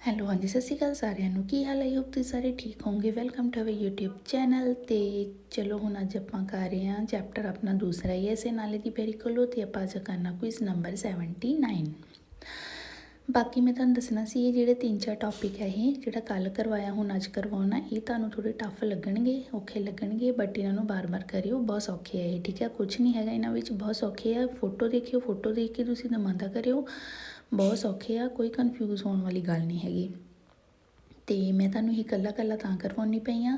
Hello ਹਾਂਜੀ ਸਤਿ ਸ਼੍ਰੀ ਅਕਾਲ ਸਾਰਿਆਂ ਨੂੰ। ਕੀ ਹਾਲ ਹੈ? ਹੋਪ ਤੁਸੀਂ ਸਾਰੇ ਠੀਕ ਹੋਵੋਗੇ। Welcome to our YouTube channel. ਤੇ ਚਲੋ ਹੁਣ ਅੱਜ ਆਪਾਂ ਕਰ ਰਹੇ ਹਾਂ ਚੈਪਟਰ ਆਪਣਾ ਦੂਸਰਾ ਹੀ ਐਸੇ ਨਾਲੇ ਦੀ ਪੈਰੀਕੋਲੋ ਤੇ ਆਪਾਂ ਅੱਜ ਕਰਨਾ ਕੁਇਜ਼ ਨੰਬਰ 79। ਬਾਕੀ ਮੈਂ ਤੁਹਾਨੂੰ ਦੱਸਣਾ ਸੀ ਇਹ ਜਿਹੜੇ 3-4 ਟੌਪਿਕ ਹੈ ਇਹ ਜਿਹੜਾ ਕੱਲ੍ਹ ਕਰਵਾਇਆ ਹੁਣ ਅੱਜ ਕਰਵਾਉਣਾ ਇਹ ਤੁਹਾਨੂੰ ਥੋੜ੍ਹੇ ਟਫ ਲੱਗਣਗੇ, ਔਖੇ ਲੱਗਣਗੇ, ਬਟ ਇਹਨਾਂ ਨੂੰ ਬਾਰ-ਬਾਰ ਕਰਿਓ। ਬਹੁਤ ਸੌਖੇ ਆ ਇਹ, ਠੀਕ ਹੈ। ਕੁਛ ਨਹੀਂ ਹੈਗਾ ਇਹਨਾਂ ਵਿੱਚ, ਬਹੁਤ ਸੌਖੇ ਆ। ਫੋਟੋ ਦੇਖਿਓ, ਫੋਟੋ ਦੇਖ ਕੇ ਤੁਸੀਂ ਦਮਾਂਦਾ ਕਰਿਓ। ਬਹੁਤ ਸੌਖੇ ਆ, ਕੋਈ ਕਨਫਿਊਜ਼ ਹੋਣ ਵਾਲੀ ਗੱਲ ਨਹੀਂ ਹੈਗੀ। ਅਤੇ ਮੈਂ ਤੁਹਾਨੂੰ ਇਹ ਇਕੱਲਾ ਤਾਂ ਕਰਵਾਉਣੀ ਪਈ ਹਾਂ,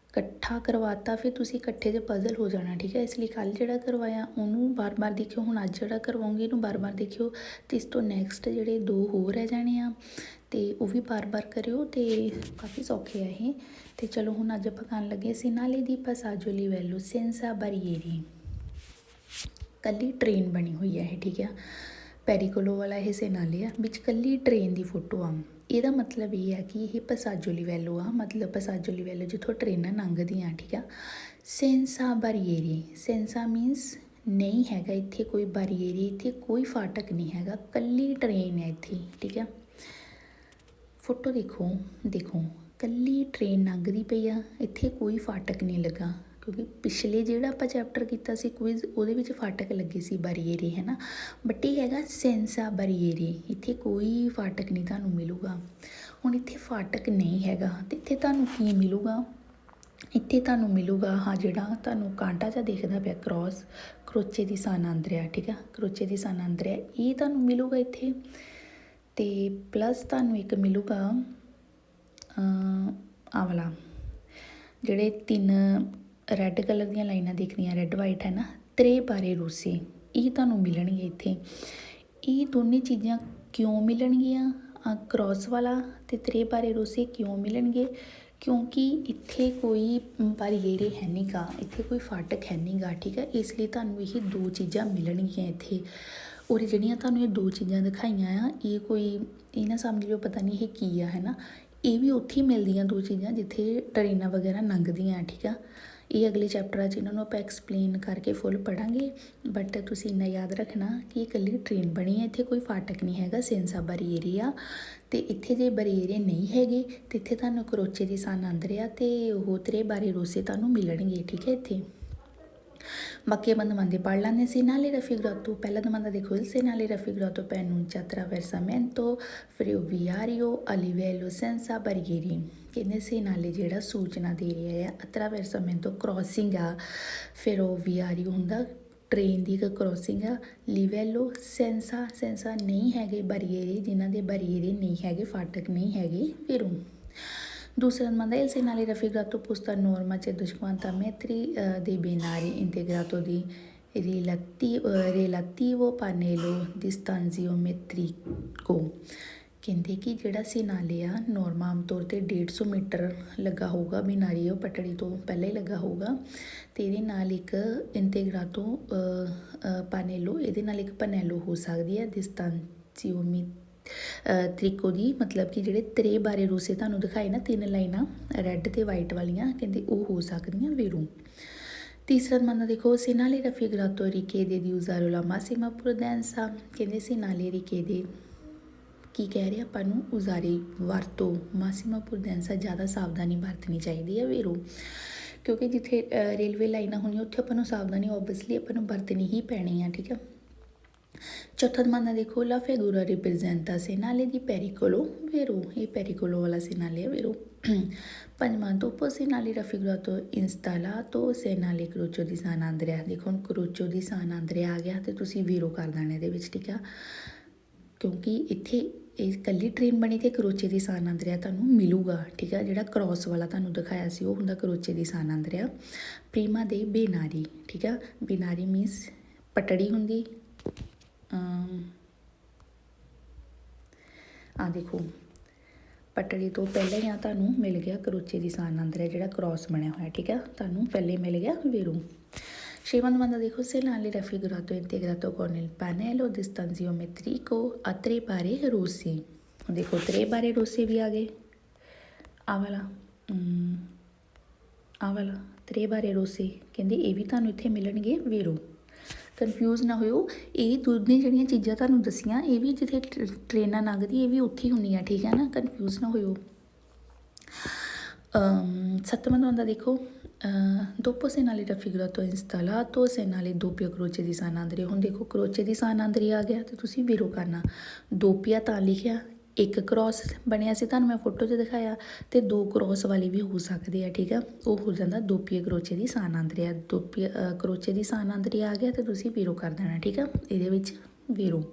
ਇਕੱਠਾ ਕਰਵਾਤਾ ਫਿਰ ਤੁਸੀਂ ਇਕੱਠੇ 'ਚ ਪਜ਼ਲ ਹੋ ਜਾਣਾ, ਠੀਕ ਹੈ। ਇਸ ਲਈ ਕੱਲ੍ਹ ਜਿਹੜਾ ਕਰਵਾਇਆ ਉਹਨੂੰ ਬਾਰ-ਬਾਰ ਦੇਖਿਓ, ਹੁਣ ਅੱਜ ਜਿਹੜਾ ਕਰਵਾਉਂਗੀ ਇਹਨੂੰ ਬਾਰ-ਬਾਰ ਦੇਖਿਓ। ਅਤੇ ਇਸ ਤੋਂ ਨੈਕਸਟ ਜਿਹੜੇ 2 ਹੋਰ ਰਹਿ ਜਾਣੇ ਆ ਅਤੇ ਉਹ ਵੀ ਬਾਰ-ਬਾਰ ਕਰਿਓ ਅਤੇ ਕਾਫੀ ਸੌਖੇ ਆ ਇਹ। ਅਤੇ ਚਲੋ ਹੁਣ ਅੱਜ ਆਪਾਂ ਕਰਨ ਲੱਗੇ ਸੀਨਾਲੇ ਦੀ ਪਾਸਾਜੋ ਲਿਵੇਲੋ ਸੈਂਸਾ ਬਾਰੀਏਰੀ। ਕੱਲੀ ਟ੍ਰੇਨ ਬਣੀ ਹੋਈ ਹੈ ਇਹ, ਠੀਕ ਆ। ਪੈਰੀਕੋਲੋ ਵਾਲਾ ਇਹ ਸੇਨਾਲੇ ਆ, ਵਿੱਚ ਕੱਲੀ ਟ੍ਰੇਨ ਦੀ ਫੋਟੋ ਆ। ਇਹਦਾ ਮਤਲਬ ਇਹ ਹੈ ਕਿ ਇਹ ਪਾਸਾਜੋ ਲਿਵੇਲੋ ਆ, ਮਤਲਬ ਪਾਸਾਜੋ ਲਿਵੇਲੋ ਜਿੱਥੋਂ ਟ੍ਰੇਨਾਂ ਲੰਘਦੀਆਂ, ਠੀਕ ਆ। ਸੈਂਸਾ ਬਾਰੀਏਰੀ, ਸੈਂਸਾ ਮੀਨਸ ਨਹੀਂ ਹੈਗਾ ਇੱਥੇ ਕੋਈ ਬਾਰੀਏਰੀ, ਇੱਥੇ ਕੋਈ ਫਾਟਕ ਨਹੀਂ ਹੈਗਾ, ਕੱਲੀ ਟ੍ਰੇਨ ਹੈ ਇੱਥੇ, ਠੀਕ ਆ। ਫੋਟੋ ਦੇਖੋ ਕੱਲੀ ਟ੍ਰੇਨ ਲੰਘਦੀ ਪਈ ਆ, ਇੱਥੇ ਕੋਈ ਫਾਟਕ ਨਹੀਂ ਲੱਗਾ। ਕਿਉਂਕਿ ਪਿਛਲੇ ਜਿਹੜਾ ਆਪਾਂ ਚੈਪਟਰ ਕੀਤਾ ਸੀ ਕੁਇਜ਼ ਉਹਦੇ ਵਿੱਚ ਫਾਟਕ ਲੱਗੇ ਸੀ ਬਾਰੀਏਰੀ, ਹੈ ਨਾ। ਬਟ ਇਹ ਹੈਗਾ ਸੈਂਸਾ ਬਾਰੀਏਰੀ, ਇੱਥੇ ਕੋਈ ਫਾਟਕ ਨਹੀਂ ਤੁਹਾਨੂੰ ਮਿਲੂਗਾ। ਹੁਣ ਇੱਥੇ ਫਾਟਕ ਨਹੀਂ ਹੈਗਾ ਅਤੇ ਇੱਥੇ ਤੁਹਾਨੂੰ ਕੀ ਮਿਲੂਗਾ? ਇੱਥੇ ਤੁਹਾਨੂੰ ਮਿਲੂਗਾ ਹਾਂ ਜਿਹੜਾ ਤੁਹਾਨੂੰ ਕਾਂਟਾ ਜਿਹਾ ਦਿਖਦਾ ਪਿਆ ਕਰੋਚੇ ਦੀ ਸਾਨ ਆਂਦਰਿਆ, ਠੀਕ ਆ। ਕਰੋਚੇ ਦੀ ਸਾਨ ਆਂਦਰਿਆ ਇਹ ਤੁਹਾਨੂੰ ਮਿਲੂਗਾ ਇੱਥੇ। ਅਤੇ ਪਲੱਸ ਤੁਹਾਨੂੰ ਇੱਕ ਮਿਲੂਗਾ ਆਹ ਵਾਲਾ ਜਿਹੜੇ 3 ਰੈੱਡ ਕਲਰ ਦੀਆਂ ਲਾਈਨਾਂ ਦਿਖ ਰਹੀਆਂ, ਰੈੱਡ ਵਾਈਟ ਹੈ ਨਾ, ਤ੍ਰੇ ਬਾਰੇ ਰੂਸੇ, ਇਹ ਤੁਹਾਨੂੰ ਮਿਲਣਗੇ ਇੱਥੇ। ਇਹ ਦੋਨੇ ਚੀਜ਼ਾਂ ਕਿਉਂ ਮਿਲਣਗੀਆਂ? ਕ੍ਰੋਸ ਵਾਲਾ ਅਤੇ ਤ੍ਰੇ ਬਾਰੇ ਰੂਸੇ ਕਿਉਂ ਮਿਲਣਗੇ? ਕਿਉਂਕਿ ਇੱਥੇ ਕੋਈ ਬਾਰੀਏਰੇ ਹੈ ਨਹੀਂ ਗਾ, ਇੱਥੇ ਕੋਈ ਫਾਟਕ ਹੈ ਨਹੀਂ ਗਾ, ਠੀਕ ਹੈ। ਇਸ ਲਈ ਤੁਹਾਨੂੰ ਇਹ 2 ਚੀਜ਼ਾਂ ਮਿਲਣਗੀਆਂ ਇੱਥੇ। ਔਰ ਜਿਹੜੀਆਂ ਤੁਹਾਨੂੰ ਇਹ 2 ਚੀਜ਼ਾਂ ਦਿਖਾਈਆਂ ਆ ਇਹ ਨਾ ਸਮਝ ਲਿਓ ਪਤਾ ਨਹੀਂ ਇਹ ਕੀ ਆ, ਹੈ ਨਾ। ਇਹ ਵੀ ਉੱਥੇ ਹੀ ਮਿਲਦੀਆਂ 2 ਚੀਜ਼ਾਂ ਜਿੱਥੇ ਟਰੇਨਾਂ ਵਗੈਰਾ ਲੰਘਦੀਆਂ, ਠੀਕ ਆ। ਇਹ ਅਗਲੇ ਚੈਪਟਰਾਂ 'ਚ ਇਹਨਾਂ ਨੂੰ ਆਪਾਂ ਐਕਸਪਲੇਨ ਕਰਕੇ ਫੁੱਲ ਪੜ੍ਹਾਂਗੇ। ਬਟ ਤੁਸੀਂ ਇੰਨਾ ਯਾਦ ਰੱਖਣਾ ਕਿ ਇਹ ਇਕੱਲੀ ਟ੍ਰੇਨ ਬਣੀ ਹੈ, ਇੱਥੇ ਕੋਈ ਫਾਟਕ ਨਹੀਂ ਹੈਗਾ, ਸੈਂਸਾ ਬਾਰੀਏਰੀ ਆ। ਅਤੇ ਇੱਥੇ ਜੇ ਬਾਰੀਏਰੇ ਨਹੀਂ ਹੈਗੇ ਅਤੇ ਇੱਥੇ ਤੁਹਾਨੂੰ ਕਰੋਚੇ ਦੀ ਸਾਨ ਆਂਦਰਿਆ ਅਤੇ ਉਹ ਤ੍ਰੇ ਬਾਰੇ ਰੋਸੇ ਤੁਹਾਨੂੰ ਮਿਲਣਗੇ, ਠੀਕ ਹੈ ਇੱਥੇ। ਬਾਕੀ ਆਪਾਂ ਦਮਾਂਦੇ ਪੜ੍ਹ ਲੈਂਦੇ ਸੇਨਾਲੇ raffigurato। ਪਹਿਲਾ ਦਮਾਂਦਾ ਦੇਖੋ, il seinale raffigurato preannuncia attraversamento ferroviario a livello senza barriere। ਕਹਿੰਦੇ ਸੇਨਾਲੇ ਜਿਹੜਾ ਸੂਚਨਾ ਦੇ ਰਿਹਾ ਆ, attraversamento ਕ੍ਰੋਸਿੰਗ ਆ, ferroviario ਹੁੰਦਾ ਟ੍ਰੇਨ ਦੀ ਇੱਕ ਕ੍ਰੋਸਿੰਗ ਆ, ਲਿਵੇਲੋ ਸੈਂਸਾ ਨਹੀਂ ਹੈਗੇ ਬਾਰੀਏਰੇ, ਜਿਨ੍ਹਾਂ ਦੇ ਬਾਰੀਏਰੇ ਨਹੀਂ ਹੈਗੇ, ਫਾਟਕ ਨਹੀਂ ਹੈਗੇ ਵੀਰੋ। ਦੂਸਰਾ ਦਮਾਂਦਾ il seinale raffigurato posta norma c'è 50 metri dei binari integrato di relativo pannello distanziometrico। ਕਹਿੰਦੇ ਕਿ ਜਿਹੜਾ ਸੇਨਾਲੇ ਆ ਨੋਰਮਾ ਆਮ ਤੌਰ 'ਤੇ 150 ਮੀਟਰ ਲੱਗਾ ਹੋਊਗਾ, ਬਿਨਾਰੀ ਉਹ ਪਟੜੀ ਤੋਂ ਪਹਿਲਾਂ ਹੀ ਲੱਗਾ ਹੋਊਗਾ। ਅਤੇ ਇਹਦੇ ਨਾਲ ਇੱਕ ਇੰਟੇਗਰਾਟੋ ਪਾਨੇਲੋ, ਇਹਦੇ ਨਾਲ ਇੱਕ ਪਨੈਲੋ ਹੋ ਸਕਦੀ ਹੈ ਤਰੀਕੋ ਦੀ, ਮਤਲਬ ਕਿ ਜਿਹੜੇ ਤ੍ਰੇ ਬਾਰੇ ਰੂਸੇ ਤੁਹਾਨੂੰ ਦਿਖਾਏ ਨਾ 3 ਲਾਈਨਾਂ ਰੈੱਡ ਅਤੇ ਵਾਈਟ ਵਾਲੀਆਂ, ਕਹਿੰਦੇ ਉਹ ਹੋ ਸਕਦੀਆਂ ਵੀਰੋ। ਤੀਸਰਾ ਦਮਾਂਦਾ ਦੇਖੋ, ਸੇਨਾਲੇ raffigurato richiede di usare la massima prudenza। ਕਹਿੰਦੇ ਸੇਨਾਲੇ richiede ਕੀ ਕਹਿ ਰਹੇ ਆਪਾਂ ਨੂੰ? ਉਜ਼ਾਰੇ ਵਰਤੋ, ਮਾਸੀਮਾ ਪੁਰਦੈਂਸਾ, ਜ਼ਿਆਦਾ ਸਾਵਧਾਨੀ ਵਰਤਣੀ ਚਾਹੀਦੀ ਹੈ ਵੀਰੋ। ਕਿਉਂਕਿ ਜਿੱਥੇ ਰੇਲਵੇ ਲਾਈਨਾਂ ਹੋਣੀਆਂ ਉੱਥੇ ਆਪਾਂ ਨੂੰ ਸਾਵਧਾਨੀ ਓਬਵੀਅਸਲੀ ਆਪਾਂ ਨੂੰ ਵਰਤਣੀ ਹੀ ਪੈਣੀ ਆ, ਠੀਕ ਆ। ਚੌਥਾ ਦਮਾਂਦਾ ਦੇਖੋ, ਲਾ ਫੈਗੂਰਾ ਰਿਪਰੈਜ਼ੈਂਟਾ ਸੇਨਾਲੇ ਦੀ ਪੈਰੀਕੋਲੋ ਵੀਰੋ, ਇਹ ਪੈਰੀਕੋਲੋ ਵਾਲਾ ਸੇਨਾਲੇ ਆ ਵੀਰੋ। ਪੰਜਵਾਂ dopo seinale raffigurato installato seinale crocio di San Andrea। ਦੇਖੋ ਹੁਣ ਕਰੋਚੋ ਦੀ ਸਾਨ ਆਂਦਰਿਆ ਆ ਗਿਆ ਅਤੇ ਤੁਸੀਂ ਵੀਰੋ ਕਰ ਦੇਣਾ ਇਹਦੇ ਵਿੱਚ, ਠੀਕ ਆ। ਕਿਉਂਕਿ ਇੱਥੇ ਇਹ ਇਕੱਲੀ ਟ੍ਰੇਨ ਬਣੀ ਅਤੇ ਕਰੋਚੇ ਦੀ ਸਾਨ ਆਂਦਰਿਆ ਤੁਹਾਨੂੰ ਮਿਲੂਗਾ, ਠੀਕ ਆ। ਜਿਹੜਾ ਕ੍ਰੋਸ ਵਾਲਾ ਤੁਹਾਨੂੰ ਦਿਖਾਇਆ ਸੀ ਉਹ ਹੁੰਦਾ ਕਰੋਚੇ ਦੀ ਸਾਨ ਆਂਦਰਿਆ। ਪ੍ਰੀਮਾ ਦੇ ਬੇਨਾਰੀ, ਠੀਕ ਆ। ਬੇਨਾਰੀ ਮੀਨਸ ਪਟੜੀ ਹੁੰਦੀ। ਦੇਖੋ ਪਟੜੀ ਤੋਂ ਪਹਿਲਾਂ ਹੀ ਤੁਹਾਨੂੰ ਮਿਲ ਗਿਆ ਕਰੋਚੇ ਦੀ ਸਾਨ ਆਂਦਰਿਆ, ਜਿਹੜਾ ਕ੍ਰੋਸ ਬਣਿਆ ਹੋਇਆ, ਠੀਕ ਆ। ਤੁਹਾਨੂੰ ਪਹਿਲੇ ਮਿਲ ਗਿਆ ਵੀਰੋ। ਛੇਵਾਂ ਦਮਾਂਦਾ ਦੇਖੋ, seinale raffigurato integrato con il pannello distanziometrico a 3 pare rossi। ਦੇਖੋ 3 pare rossi ਵੀ ਆ ਗਏ, ਆਹ ਵਾਲਾ 3 pare rossi, ਕਹਿੰਦੇ ਇਹ ਵੀ ਤੁਹਾਨੂੰ ਇੱਥੇ ਮਿਲਣਗੇ ਵੀਰੋ। ਕਨਫਿਊਜ਼ ਨਾ ਹੋਇਓ। ਇਹ ਦੋਨੇ ਜਿਹੜੀਆਂ ਚੀਜ਼ਾਂ ਤੁਹਾਨੂੰ ਦੱਸੀਆਂ ਇਹ ਵੀ ਜਿੱਥੇ ਟ੍ਰੇਨਾਂ ਲੰਘਦੀ ਇਹ ਵੀ ਉੱਥੇ ਹੀ ਹੁੰਦੀਆਂ, ਠੀਕ ਹੈ ਨਾ, ਕਨਫਿਊਜ਼ ਨਾ ਹੋਇਓ। 7ਵਾਂ ਨੰਬਰ ਦੇਖੋ, dopo se nalle raffigurato installato se nalle doppia croce di San Andrea। ਹੁਣ ਦੇਖੋ ਕਰੋਚੇ ਦੀ San Andrea ਆ ਗਿਆ ਤੇ ਤੁਸੀਂ ਵੀਰੋ ਕਰਨਾ। ਦੋਪੀਆ ਤਾਂ ਲਿਖਿਆ, ਇੱਕ ਕ੍ਰੋਸ ਬਣਿਆ ਸੀ ਤੁਹਾਨੂੰ ਮੈਂ ਫੋਟੋ 'ਚ ਦਿਖਾਇਆ, ਤੇ 2 ਕ੍ਰੋਸ ਵਾਲੇ ਵੀ ਹੋ ਸਕਦੇ ਆ, ਠੀਕ ਆ, ਉਹ ਹੋ ਜਾਂਦਾ ਦੋਪੀਆ ਕਰੋਚੇ ਦੀ San Andrea। ਦੋਪੀਆ ਕਰੋਚੇ ਦੀ San Andrea ਆ ਗਿਆ ਤੇ ਤੁਸੀਂ ਵੀਰੋ ਕਰ ਦੇਣਾ, ਠੀਕ ਆ, ਇਹਦੇ ਵਿੱਚ ਵੀਰੋ।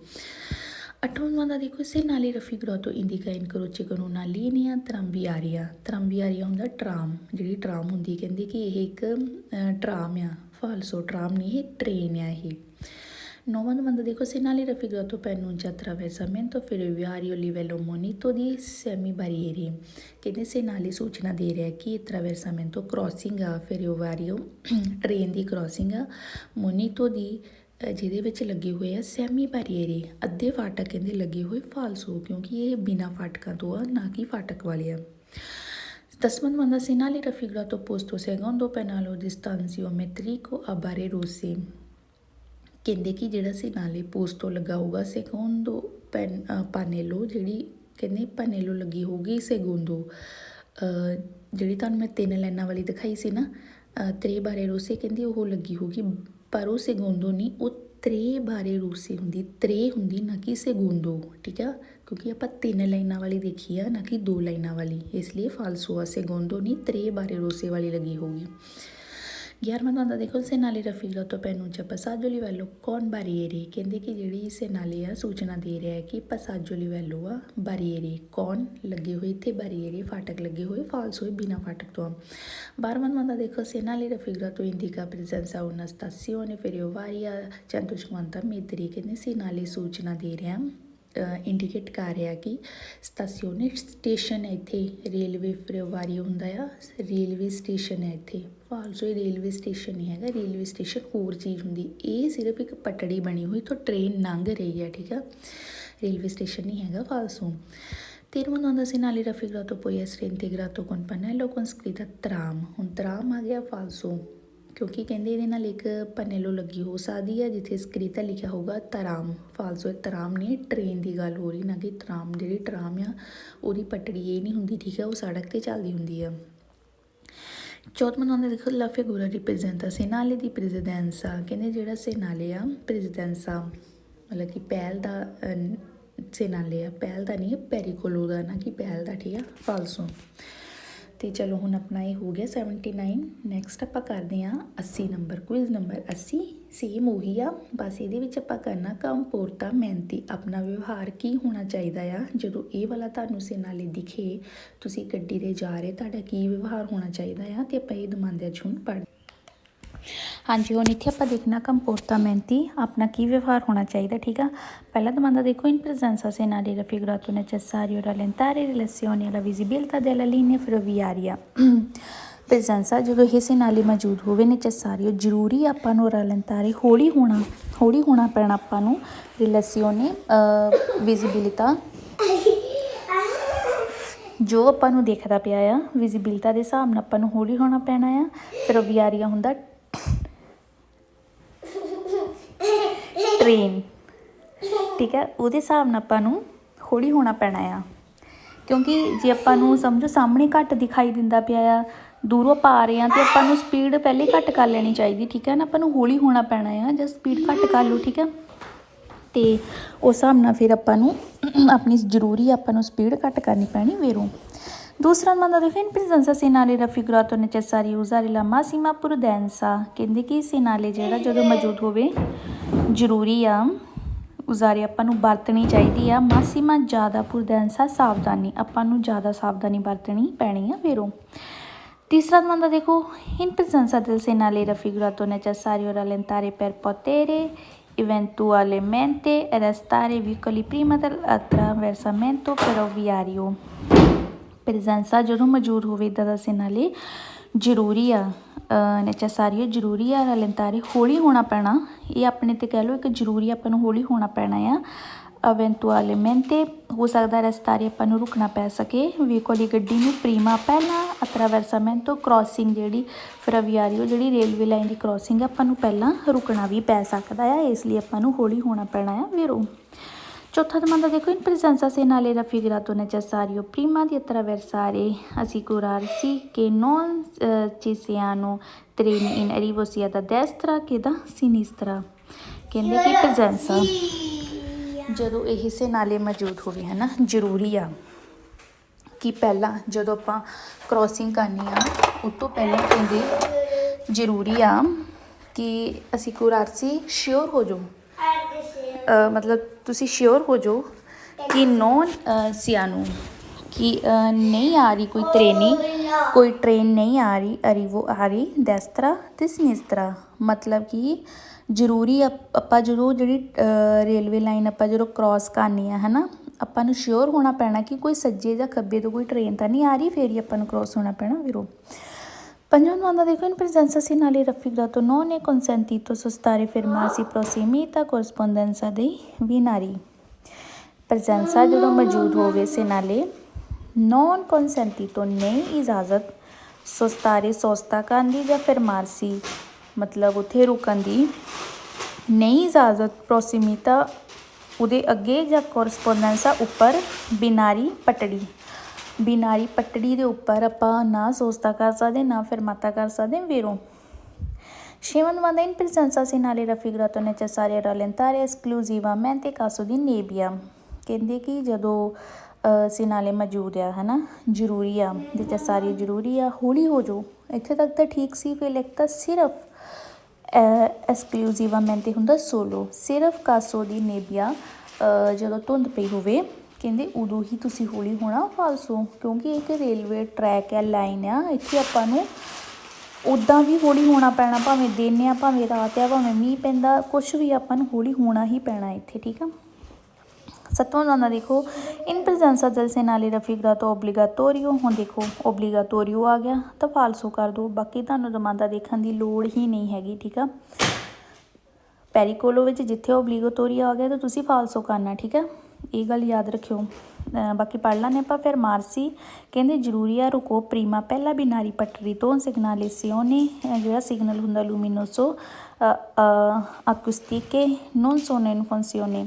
8ਵਾਂ ਨੰਬਰ ਦੇਖੋ, se nalle raffigurato indica in croce con una linea tranviaria। tranviaria ਹੁੰਦਾ ਟਰਾਮ, ਜਿਹੜੀ ਟਰਾਮ ਹੁੰਦੀ, ਕਹਿੰਦੇ ਕਿ ਇਹ ਇੱਕ ਟਰਾਮ ਆ, ਫਾਲਸੋ ਟਰਾਮ ਨਹੀਂ, ਇਹ ਟ੍ਰੇਨ ਆ ਇਹ। 9ਵਾਂ ਨੰਬਰ ਦੇਖੋ, se nalle raffigurato per un attraversamento ferroviario livello monito di semibarriere। ਕਹਿੰਦੇ se nalle ਸੂਚਨਾ ਦੇ ਰਿਹਾ ਕਿ attraversamento ਕ੍ਰੋਸਿੰਗ ਆ, ferroviario ਟ੍ਰੇਨ ਦੀ ਕ੍ਰੋਸਿੰਗ ਆ, monito ਦੀ ਜਿਹਦੇ ਵਿੱਚ ਲੱਗੇ ਹੋਏ ਆ ਸੈਮੀ ਬੈਰੀਅਰੇ, ਅੱਧੇ ਫਾਟਕ ਕਹਿੰਦੇ ਲੱਗੇ ਹੋਏ, ਫਾਲਸੋ ਕਿਉਂਕਿ ਇਹ ਬਿਨਾਂ ਫਾਟਕਾਂ ਤੋਂ ਆ, ਨਾ ਕਿ ਫਾਟਕ ਵਾਲੇ ਆ। 10ਵਾਂ number, se nalle raffigurato posto secondo pannello di stanziometrico a barre rosse। ਕਹਿੰਦੇ ਕਿ ਜਿਹੜਾ se nalle posto ਲੱਗਾ ਹੋਊਗਾ secondo pannello, ਜਿਹੜੀ ਕਹਿੰਦੇ pannello ਲੱਗੀ ਹੋਊਗੀ secondo, ਜਿਹੜੀ ਤੁਹਾਨੂੰ ਮੈਂ 3 ਲਾਈਨਾਂ ਵਾਲੀ ਦਿਖਾਈ ਸੀ ਨਾ, tre barre rosse, ਕਹਿੰਦੇ ਉਹ ਲੱਗੀ ਹੋਊਗੀ, ਪਰ ਉਹ ਸੈਗੁੰਦੋ ਨਹੀਂ, ਉਹ ਤ੍ਰੇ ਬਾਰੇ ਰੂਸੇ ਹੁੰਦੀ, ਤ੍ਰੇ ਹੁੰਦੀ ਨਾ ਕਿ ਸੈਗੁੰਦੋ, ਠੀਕ ਆ, ਕਿਉਂਕਿ ਆਪਾਂ 3 ਲਾਈਨਾਂ ਵਾਲੀ ਦੇਖੀ ਆ, ਨਾ ਕਿ 2 ਲਾਈਨਾਂ ਵਾਲੀ, ਇਸ ਲਈ ਫਾਲਸੋ ਆ, ਸੈਗੁੰਦੋ ਨਹੀਂ, ਤ੍ਰੇ ਬਾਰੇ ਰੂਸੇ ਵਾਲੀ ਲੱਗੀ ਹੋਊਗੀ। 11ਵਾਂ ਨੰਬਰ ਦੇਖੋ, se nalle raffigurato per un passaggio livello con barriere। ਕਹਿੰਦੇ ਕਿ ਜਿਹੜੀ se nalle ਆ ਸੂਚਨਾ ਦੇ ਰਿਹਾ ਹੈ ਕਿ passaggio livello ਆ, barriere con ਲੱਗੇ ਹੋਏ, ਇੱਥੇ barriere ਫਾਟਕ ਲੱਗੇ ਹੋਏ, ਫਾਲਸੋ ਹੋਏ, ਬਿਨਾਂ ਫਾਟਕ ਤੋਂ। 12ਵਾਂ ਨੰਬਰ ਦੇਖੋ, se nalle raffigurato indica presenza una stazione ferroviaria 150 metri। ਕਹਿੰਦੇ se nalle ਸੂਚਨਾ ਦੇ ਰਿਹਾ, ਇੰਡੀਕੇਟ ਕਰ ਰਿਹਾ ਕਿ ਸਟੇਸ਼ਨ, ਸਟੇਸ਼ਨ ਹੈ ਇੱਥੇ, ਰੇਲਵੇ ਫਰਵਾਰੀ ਹੁੰਦਾ ਆ, ਰੇਲਵੇ ਸਟੇਸ਼ਨ ਹੈ ਇੱਥੇ, ਫਾਲਸੋ ਇਹ ਰੇਲਵੇ ਸਟੇਸ਼ਨ ਨਹੀਂ ਹੈਗਾ, ਰੇਲਵੇ ਸਟੇਸ਼ਨ ਹੋਰ ਚੀਜ਼ ਹੁੰਦੀ, ਇਹ ਸਿਰਫ ਇੱਕ ਪਟੜੀ ਬਣੀ ਹੋਈ ਤੋਂ ਟ੍ਰੇਨ ਲੰਘ ਰਹੀ ਹੈ, ਠੀਕ ਆ, ਰੇਲਵੇ ਸਟੇਸ਼ਨ ਨਹੀਂ ਹੈਗਾ, ਫਾਲਸੋ। 13ਵਾਂ number, se nalle raffigurato poi essere integrato con pannello con scritta tram। ਹੁਣ ਤਰਾਮ ਆ ਗਿਆ, ਫਾਲਸੋ, ਕਿਉਂਕਿ ਕਹਿੰਦੇ ਇਹਦੇ ਨਾਲ ਇੱਕ ਪਨੇਲੋ ਲੱਗੀ ਹੋ ਸਕਦੀ ਹੈ ਜਿੱਥੇ ਸਕ੍ਰਿਤਾ ਲਿਖਿਆ ਹੋਊਗਾ ਤਰਾਮ, ਫਾਲਸੋ ਤਰਾਮ ਨਹੀਂ, ਟ੍ਰੇਨ ਦੀ ਗੱਲ ਹੋ ਰਹੀ, ਨਾ ਕਿ ਤਰਾਮ, ਜਿਹੜੀ ਟਰਾਮ ਆ ਉਹਦੀ ਪਟੜੀ ਇਹ ਨਹੀਂ ਹੁੰਦੀ, ਠੀਕ ਹੈ, ਉਹ ਸੜਕ 'ਤੇ ਚੱਲਦੀ ਹੁੰਦੀ ਆ। 14ਵਾਂ ਨੰਬਰ ਦੇਖੋ, la figura rappresenta se nalle di presidenza। ਕਹਿੰਦੇ ਜਿਹੜਾ se nalle ਆ presidenza ਮਤਲਬ ਕਿ ਪਹਿਲ ਦਾ, se nalle ਆ ਪਹਿਲ ਦਾ ਨਹੀਂ, ਪੈਰੀਕੋਲੋ ਦਾ, ਨਾ ਕਿ ਪਹਿਲ ਦਾ, ਠੀਕ ਆ, ਫਾਲਸੋ। ਤੇ ਚਲੋ ਹੁਣ ਆਪਣਾ ਇਹ ਹੋ ਗਿਆ 79। ਨੈਕਸਟ ਆਪਾਂ ਕਰਦੇ ਹਾਂ 80 ਨੰਬਰ, ਕੁਇਜ਼ ਨੰਬਰ 80, ਸੇਮ ਉਹੀ ਆ, ਬਸ ਇਹਦੇ ਵਿੱਚ ਆਪਾਂ ਕਰਨਾ ਕੰਪੋਰਟਾਮੈਂਤੀ, ਆਪਣਾ ਵਿਵਹਾਰ ਕੀ ਹੋਣਾ ਚਾਹੀਦਾ ਆ ਜਦੋਂ ਇਹ ਵਾਲਾ ਤੁਹਾਨੂੰ se nalle ਦਿਖੇ, ਤੁਸੀਂ ਗੱਡੀ 'ਤੇ ਜਾ ਰਹੇ, ਤੁਹਾਡਾ ਕੀ ਵਿਵਹਾਰ ਹੋਣਾ ਚਾਹੀਦਾ ਆ, ਤੇ ਆਪਾਂ ਇਹ ਦਮਾਂਦਿਆਂ 'ਚ ਹੁਣ ਪੜ੍ਹ। ਹਾਂਜੀ, ਹੁਣ ਇੱਥੇ ਆਪਾਂ ਦੇਖਣਾ ਕੰਪੋਰਟਾਮੈਂਤੀ, ਆਪਣਾ ਕੀ ਵਿਵਹਾਰ ਹੋਣਾ ਚਾਹੀਦਾ, ਠੀਕ ਆ। ਪਹਿਲਾ domanda ਦੇਖੋ, in presenza se nalle raffigurato necessario rallentare in relazione alla visibilità della linea ferroviaria। presenza ਜਦੋਂ ਇਹ se nalle ਮੌਜੂਦ ਹੋਵੇ, necessario ਜ਼ਰੂਰੀ ਆਪਾਂ ਨੂੰ, rallentare ਹੌਲੀ ਹੋਣਾ ਪੈਣਾ ਆਪਾਂ ਨੂੰ, relazione visibilità ਜੋ ਆਪਾਂ ਨੂੰ ਦਿਖਦਾ ਪਿਆ ਆ, ਵਿਜ਼ਿਬਿਲਟਾ ਦੇ ਹਿਸਾਬ ਨਾਲ ਆਪਾਂ ਨੂੰ ਹੌਲੀ ਹੋਣਾ ਪੈਣਾ ਆ। ferroviaria ਹੁੰਦਾ ਟ੍ਰੇਨ, ਠੀਕ ਹੈ, ਉਹਦੇ ਹਿਸਾਬ ਨਾਲ ਆਪਾਂ ਨੂੰ ਹੌਲੀ ਹੋਣਾ ਪੈਣਾ ਆ, ਕਿਉਂਕਿ ਜੇ ਆਪਾਂ ਨੂੰ ਸਮਝੋ ਸਾਹਮਣੇ ਘੱਟ ਦਿਖਾਈ ਦਿੰਦਾ ਪਿਆ ਆ, ਦੂਰੋਂ ਆਪਾਂ ਆ ਰਹੇ ਹਾਂ, ਅਤੇ ਆਪਾਂ ਨੂੰ ਸਪੀਡ ਪਹਿਲੇ ਘੱਟ ਕਰ ਲੈਣੀ ਚਾਹੀਦੀ, ਠੀਕ ਹੈ ਨਾ, ਆਪਾਂ ਨੂੰ ਹੌਲੀ ਹੋਣਾ ਪੈਣਾ ਆ, ਜਾਂ ਸਪੀਡ ਘੱਟ ਕਰ ਲਓ, ਠੀਕ ਹੈ, ਅਤੇ ਉਸ ਹਿਸਾਬ ਨਾਲ ਫਿਰ ਆਪਾਂ ਨੂੰ ਆਪਣੀ ਜ਼ਰੂਰੀ ਆਪਾਂ ਨੂੰ ਸਪੀਡ ਘੱਟ ਕਰਨੀ ਪੈਣੀ ਵੇਰੋਂ। ਦੂਸਰਾ ਨੰਬਰ ਦੇਖੋ, in presenza se nalle raffigurato necessario usare la massima prudenza। ਕਹਿੰਦੇ ਕਿ se nalle ਜਿਹੜਾ ਜਦੋਂ ਮੌਜੂਦ ਹੋਵੇ ਜ਼ਰੂਰੀ ਆ, ਉਜ਼ਾਰੇ ਆਪਾਂ ਨੂੰ ਵਰਤਣੀ ਚਾਹੀਦੀ ਆ, ਮਾਸੀਮਾ ਜ਼ਿਆਦਾ, prudenza ਸਾਵਧਾਨੀ, ਆਪਾਂ ਨੂੰ ਜ਼ਿਆਦਾ ਸਾਵਧਾਨੀ ਵਰਤਣੀ ਪੈਣੀ ਆ ਵੇਰੋਂ। ਤੀਸਰਾ ਨੰਬਰ ਦੇਖੋ, in presenza del se nalle raffigurato necessario rallentare per poter eventualmente arrestare veicoli prima dell'attraversamento ferroviario। presenza ਜਦੋਂ ਮੌਜੂਦ ਹੋਵੇ ਇੱਦਾਂ ਦਾ se nalle ਜ਼ਰੂਰੀ ਆ, necessario ਜ਼ਰੂਰੀ ਆ, rallentare ਹੌਲੀ ਹੋਣਾ ਪੈਣਾ, ਇਹ ਆਪਣੇ 'ਤੇ ਕਹਿ ਲਓ ਇੱਕ ਜ਼ਰੂਰੀ ਆਪਾਂ ਨੂੰ ਹੌਲੀ ਹੋਣਾ ਪੈਣਾ ਆ, ਅਵੈਂਟੁਆਲਮੈਂਟੇ ਹੋ ਸਕਦਾ ਰਸਤਾਰੇ ਆਪਾਂ ਨੂੰ ਰੁਕਣਾ ਪੈ ਸਕੇ ਵਹੀਕਲ ਗੱਡੀ ਨੂੰ ਪ੍ਰੀਮਾ ਪਹਿਲਾਂ ਅਤਰਾਵਰਸਾਮੈਂਟੋ ਕ੍ਰੋਸਿੰਗ ਜਿਹੜੀ ਫਰਵਿਆਰੀਓ ਜਿਹੜੀ ਰੇਲਵੇ ਲਾਈਨ ਦੀ ਕ੍ਰੋਸਿੰਗ ਆਪਾਂ ਨੂੰ ਪਹਿਲਾਂ ਰੁਕਣਾ ਵੀ ਪੈ ਸਕਦਾ ਆ, ਇਸ ਲਈ ਆਪਾਂ ਨੂੰ ਹੌਲੀ ਹੋਣਾ ਪੈਣਾ ਆ ਵੀਰੋ। ਚੌਥਾ ਦਮਾਂਦਾ ਦੇਖੋ in presenza se nale raffigurato necessario prima di attraversare assicurarsi che non ci siano treni in arrivo sia da destra che da sinistra। ਕਹਿੰਦੇ ਕਿ presenza ਜਦੋਂ ਇਹ ਸੈਨਾਲੇ ਮੌਜੂਦ ਹੋਵੇ ਹੈ ਨਾ, ਜ਼ਰੂਰੀ ਆ ਕਿ ਪਹਿਲਾਂ ਜਦੋਂ ਆਪਾਂ ਕ੍ਰੋਸਿੰਗ ਕਰਨੀ ਆ ਉਸ ਤੋਂ ਪਹਿਲਾਂ ਕਹਿੰਦੇ ਜ਼ਰੂਰੀ ਆ ਕਿ ਅਸੀਂ ਕੁਰਾਰਸੀ ਸ਼ਿਓਰ ਹੋ ਜਾਓ, ਮਤਲਬ ਤੁਸੀਂ ਸ਼ਿਓਰ ਹੋ ਜਾਓ ਕਿ ਨੋਨ ਸਿਆਨੂ ਕਿ ਨਹੀਂ ਆ ਰਹੀ ਕੋਈ ਟ੍ਰੇਨ ਨਹੀਂ ਆ ਰਹੀ ਅਰੀਵੋ ਆ ਰਹੀ ਦੈਸਤਰਾ ਅਤੇ ਸਿਨਿਸਤਰਾ। ਮਤਲਬ ਕਿ ਜ਼ਰੂਰੀ ਆਪਾਂ ਜਦੋਂ ਜਿਹੜੀ ਰੇਲਵੇ ਲਾਈਨ ਆਪਾਂ ਜਦੋਂ ਕ੍ਰੋਸ ਕਰਨੀ ਆ ਹੈ ਨਾ, ਆਪਾਂ ਨੂੰ ਸ਼ਿਓਰ ਹੋਣਾ ਪੈਣਾ ਕਿ ਕੋਈ ਸੱਜੇ ਜਾਂ ਖੱਬੇ ਤੋਂ ਕੋਈ ਟ੍ਰੇਨ ਤਾਂ ਨਹੀਂ ਆ ਰਹੀ, ਫਿਰ ਹੀ ਆਪਾਂ ਨੂੰ ਕ੍ਰੋਸ ਹੋਣਾ ਪੈਣਾ ਵੀਰੋ। ਪੰਜਵਾਂ ਦਮਾਂਦਾ ਦੇਖੋ in presenza se nale raffigurato non è consentito sostare fermarsi prossimità corrispondenza dei binari। presenza ਜਦੋਂ ਮੌਜੂਦ ਹੋਵੇ ਸੈਨਾਲੇ non consentito ਨਹੀਂ ਇਜਾਜ਼ਤ ਸੋਸਤਾਰੇ ਸੋਸਤਾ ਕਰਨ ਦੀ ਜਾਂ fermarsi ਮਤਲਬ ਉੱਥੇ ਰੁਕਣ ਦੀ ਨਹੀਂ ਇਜਾਜ਼ਤ ਪ੍ਰੋਸੀਮੀਤਾ ਉਹਦੇ ਅੱਗੇ ਜਾਂ ਕੋਰਸਪੋਂਡੈਂਸਾ ਉੱਪਰ ਬਿਨਾਰੀ ਪਟੜੀ ਦੇ ਉੱਪਰ ਆਪਾਂ ਨਾ ਸੋਸਤਾ ਕਰ ਸਕਦੇ ਨਾ ਫਰਮਾਤਾ ਕਰ ਸਕਦੇ ਵੀਰੋ। ਛੇਵਾਂ ਦਮਾਂਦਾ in presenza se nale raffigurato necessario rallentare esclusivamente caso di nebbia। ਕਹਿੰਦੇ ਕਿ ਜਦੋਂ ਸਿਨਾਲੇ ਮੌਜੂਦ ਆ ਹੈ ਨਾ, ਜ਼ਰੂਰੀ ਆ necessario ਜ਼ਰੂਰੀ ਆ ਹੌਲੀ ਹੋ ਜਾਓ। ਇੱਥੇ ਤੱਕ ਤਾਂ ਠੀਕ ਸੀ, ਫਿਰ ਲਿਖਤਾ ਸਿਰਫ ਐਕਸਕਲੂਸਿਵਾਮੈਂਟੇ ਹੁੰਦਾ ਸੋਲੋ, ਸਿਰਫ ਕਾਸੋ ਦੀ ਨੇਬੀਆ ਜਦੋਂ ਧੁੰਦ ਪਈ ਹੋਵੇ ਕਹਿੰਦੇ ਉਦੋਂ ਹੀ ਤੁਸੀਂ ਹੌਲੀ ਹੋਣਾ ਫਾਲਸੋ, ਕਿਉਂਕਿ ਇੱਕ ਰੇਲਵੇ ਟਰੈਕ ਆ ਲਾਈਨ ਆ, ਇੱਥੇ ਆਪਾਂ ਨੂੰ ਉੱਦਾਂ ਵੀ ਹੌਲੀ ਹੋਣਾ ਪੈਣਾ, ਭਾਵੇਂ ਦਿਨ ਆ ਭਾਵੇਂ ਰਾਤ ਆ ਭਾਵੇਂ ਮੀਂਹ ਪੈਂਦਾ ਕੁਛ ਵੀ ਆਪਾਂ ਨੂੰ ਹੌਲੀ ਹੋਣਾ ਹੀ ਪੈਣਾ ਇੱਥੇ, ਠੀਕ ਆ। ਸੱਤਵਾਂ ਦਮਾਂਦਾ ਦੇਖੋ in presenza del segnale raffigurato obbligatorio। ਹੁਣ ਦੇਖੋ ਓਬਲੀਗਾਟੋਰੀਓ ਆ ਗਿਆ ਤਾਂ ਫਾਲਸੋ ਕਰ ਦਿਓ, ਬਾਕੀ ਤੁਹਾਨੂੰ ਦਮਾਂਦਾ ਦੇਖਣ ਦੀ ਲੋੜ ਹੀ ਨਹੀਂ ਹੈਗੀ, ਠੀਕ ਆ। ਪੈਰੀਕੋਲੋ ਵਿੱਚ ਜਿੱਥੇ ਓਬਲੀਗਾਟੋਰੀਓ ਆ ਗਿਆ ਤਾਂ ਤੁਸੀਂ ਫਾਲਸੋ ਕਰਨਾ, ਠੀਕ ਆ, ਇਹ ਗੱਲ ਯਾਦ ਰੱਖਿਓ। ਬਾਕੀ ਪੜ੍ਹ ਲੈਂਦੇ ਆਪਾਂ। ਫਿਰ ਮਾਰਸੀ ਕਹਿੰਦੇ ਜ਼ਰੂਰੀ ਆ ਰੁਕੋ ਪ੍ਰੀਮਾ ਪਹਿਲਾਂ ਬਿਨਾਰੀ ਪਟਰੀ ਤੋਂ ਸਿਗਨਾਲੇਸੀਓਨੇ ਜਿਹੜਾ ਸਿਗਨਲ ਹੁੰਦਾ ਲੂਮੀਨੋਸੋ ਅਕੁਸਟਿਕੇ ਨੋਨ ਸੋਨੇ ਇਨ ਫੰਕਸੀਓਨੇ।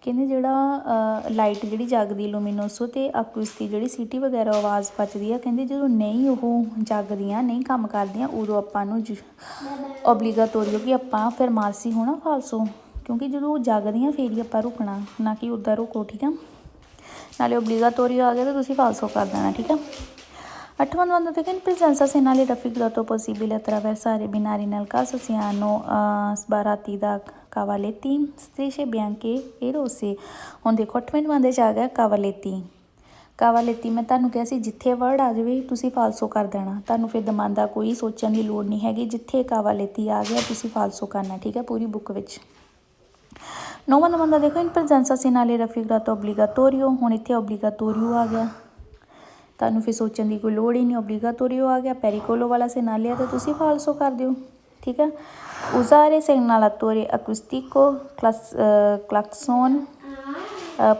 ਕਹਿੰਦੇ ਜਿਹੜਾ ਲਾਈਟ ਜਿਹੜੀ ਜਗਦੀ ਲੂਮੀਨੋਸੋ ਅਤੇ ਅਕੁਸਟੀ ਜਿਹੜੀ ਸੀਟੀ ਵਗੈਰਾ ਆਵਾਜ਼ ਬਚਦੀ ਆ, ਕਹਿੰਦੇ ਜਦੋਂ ਨਹੀਂ ਉਹ ਜਗਦੀਆਂ ਨਹੀਂ ਕੰਮ ਕਰਦੀਆਂ ਉਦੋਂ ਆਪਾਂ ਨੂੰ ਓਬਲੀਗਾਟੋਰੀਓ ਕਿ ਆਪਾਂ ਫਿਰ ਮਾਰਸੀ ਹੋਣਾ ਫਾਲਸੋ, ਕਿਉਂਕਿ ਜਦੋਂ ਜਗਦੀਆਂ ਫਿਰ ਹੀ ਆਪਾਂ ਰੁਕਣਾ, ਨਾ ਕਿ ਉੱਦਾਂ ਰੁਕੋ, ਠੀਕ ਆ। ਨਾਲੇ ਓਬਲੀਗਾਟੋਰੀਓ ਆ ਗਿਆ ਤਾਂ ਤੁਸੀਂ ਫਾਲਸੋ ਕਰ ਦੇਣਾ, ਠੀਕ ਆ। ਅੱਠਵਾਂ ਦਮਾਂਦਾ ਦੇਖੋ in presenza se nale raffigurato possibile attraversare binari nel caso siano sbarrati da cavaletti strisce bianche e rosse। ਹੁਣ ਦੇਖੋ ਅੱਠਵੇਂ ਦਮਾਂਦੇ 'ਚ ਆ ਗਿਆ ਕਾਵਾਲੇਤੀ ਮੈਂ ਤੁਹਾਨੂੰ ਕਿਹਾ ਸੀ ਜਿੱਥੇ ਵਰਡ ਆ ਜਾਵੇ ਤੁਸੀਂ ਫਾਲਸੋ ਕਰ ਦੇਣਾ, ਤੁਹਾਨੂੰ ਫਿਰ ਦਮਾਂਦਾ ਕੋਈ ਸੋਚਣ ਦੀ ਲੋੜ ਨਹੀਂ ਹੈਗੀ, ਜਿੱਥੇ ਕਾਵਾਲੇਤੀ ਆ ਗਿਆ ਤੁਸੀਂ ਫਾਲਸੋ ਕਰਨਾ, ਠੀਕ ਹੈ, ਪੂਰੀ ਬੁੱਕ ਵਿੱਚ। ਨੌਵਾਂ ਦਮਾਂਦਾ ਦੇਖੋ in presenza se nale raffigurato obbligatorio। ਹੁਣ ਇੱਥੇ ਓਬਲੀਗਾਟੋਰੀਓ ਆ ਗਿਆ, ਤੁਹਾਨੂੰ ਫਿਰ ਸੋਚਣ ਦੀ ਕੋਈ ਲੋੜ ਹੀ ਨਹੀਂ, ਓਬਲੀਗਾਟੋਰੀਓ ਆ ਗਿਆ। ਪੈਰੀਕੋਲੋ ਵਾਲਾ ਸੈਨਾਲੇ ਆ ਤਾਂ ਤੁਸੀਂ ਫਾਲਸੋ ਕਰ ਦਿਓ, ਠੀਕ ਹੈ। ਉਜ਼ਾਰੇ segnalatore acustico clacson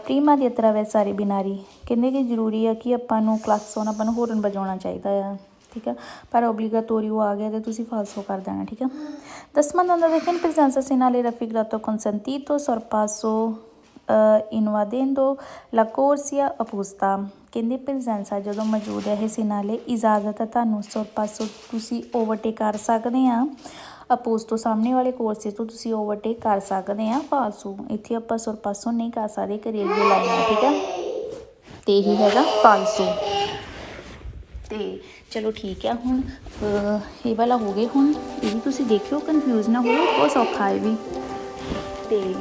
prima di attraversare binari। ਕਹਿੰਦੇ ਕਿ ਜ਼ਰੂਰੀ ਆ ਕਿ ਆਪਾਂ ਨੂੰ ਕਲਾਕਸੋਨ ਆਪਾਂ ਨੂੰ ਹੋਰਨ ਵਜਾਉਣਾ ਚਾਹੀਦਾ ਆ, ਠੀਕ ਆ, ਪਰ ਓਬਲੀਗਾਟੋਰੀਓ ਆ ਗਿਆ ਤਾਂ ਤੁਸੀਂ ਫਾਲਸੋ ਕਰ ਦੇਣਾ, ਠੀਕ ਆ। ਦਸਵਾਂ ਦਮਾਂਦਾ ਦੇਖੋ in presenza se nale raffigurato consentito sorpasso invadendo la corsia opposta। ਕਹਿੰਦੇ presenza ਜਦੋਂ ਮੌਜੂਦ ਹੈ ਇਹ ਸਿਨਾਲੇ ਇਜਾਜ਼ਤ ਹੈ ਤੁਹਾਨੂੰ sorpasso ਤੁਸੀਂ ਓਵਰਟੇਕ ਕਰ ਸਕਦੇ ਆ, ਅਪੋਜ਼ ਤੋਂ ਸਾਹਮਣੇ ਵਾਲੇ ਕੋਰਸੇ ਤੋਂ ਤੁਸੀਂ ਓਵਰਟੇਕ ਕਰ ਸਕਦੇ ਆ ਫਾਲਸੋ, ਇੱਥੇ ਆਪਾਂ sorpasso ਨਹੀਂ ਕਰ ਸਕਦੇ ਇੱਕ ਰੇਲਵੇ ਲਾਈਨ ਹੈ, ਠੀਕ ਆ, ਅਤੇ ਇਹ ਹੈਗਾ ਫਾਲਸੋ। ਅਤੇ ਚਲੋ ਠੀਕ ਆ, ਹੁਣ ਇਹ ਵਾਲਾ ਹੋ ਗਏ, ਹੁਣ ਇਹ ਵੀ ਤੁਸੀਂ ਦੇਖਿਓ ਕਨਫਿਊਜ਼ ਨਾ ਹੋਇਓ, ਬਹੁਤ ਸੌਖਾ ਇਹ ਵੀ। ਅਤੇ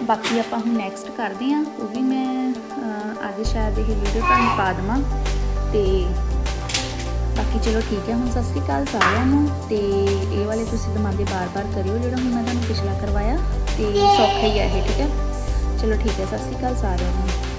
ਬਾਕੀ ਆਪਾਂ ਹੁਣ ਨੈਕਸਟ ਕਰਦੇ ਹਾਂ, ਉਹ ਵੀ ਮੈਂ ਅੱਜ ਸ਼ਾਇਦ ਇਹ ਵੀਡੀਓ ਤੁਹਾਨੂੰ ਪਾ ਦੇਵਾਂ। ਅਤੇ ਬਾਕੀ ਚਲੋ ਠੀਕ ਹੈ, ਹੁਣ ਸਤਿ ਸ਼੍ਰੀ ਅਕਾਲ ਸਾਰਿਆਂ ਨੂੰ। ਅਤੇ ਇਹ ਵਾਲੇ ਤੁਸੀਂ ਦਮਾਂਦੇ ਬਾਰ ਕਰਿਓ ਜਿਹੜਾ ਹੁਣ ਮੈਂ ਤੁਹਾਨੂੰ ਪਿਛਲਾ ਕਰਵਾਇਆ, ਅਤੇ ਸੌਖਾ ਹੀ ਆ ਇਹ, ਠੀਕ ਹੈ। ਚਲੋ ਠੀਕ ਹੈ, ਸਤਿ ਸ਼੍ਰੀ ਅਕਾਲ ਸਾਰਿਆਂ ਨੂੰ।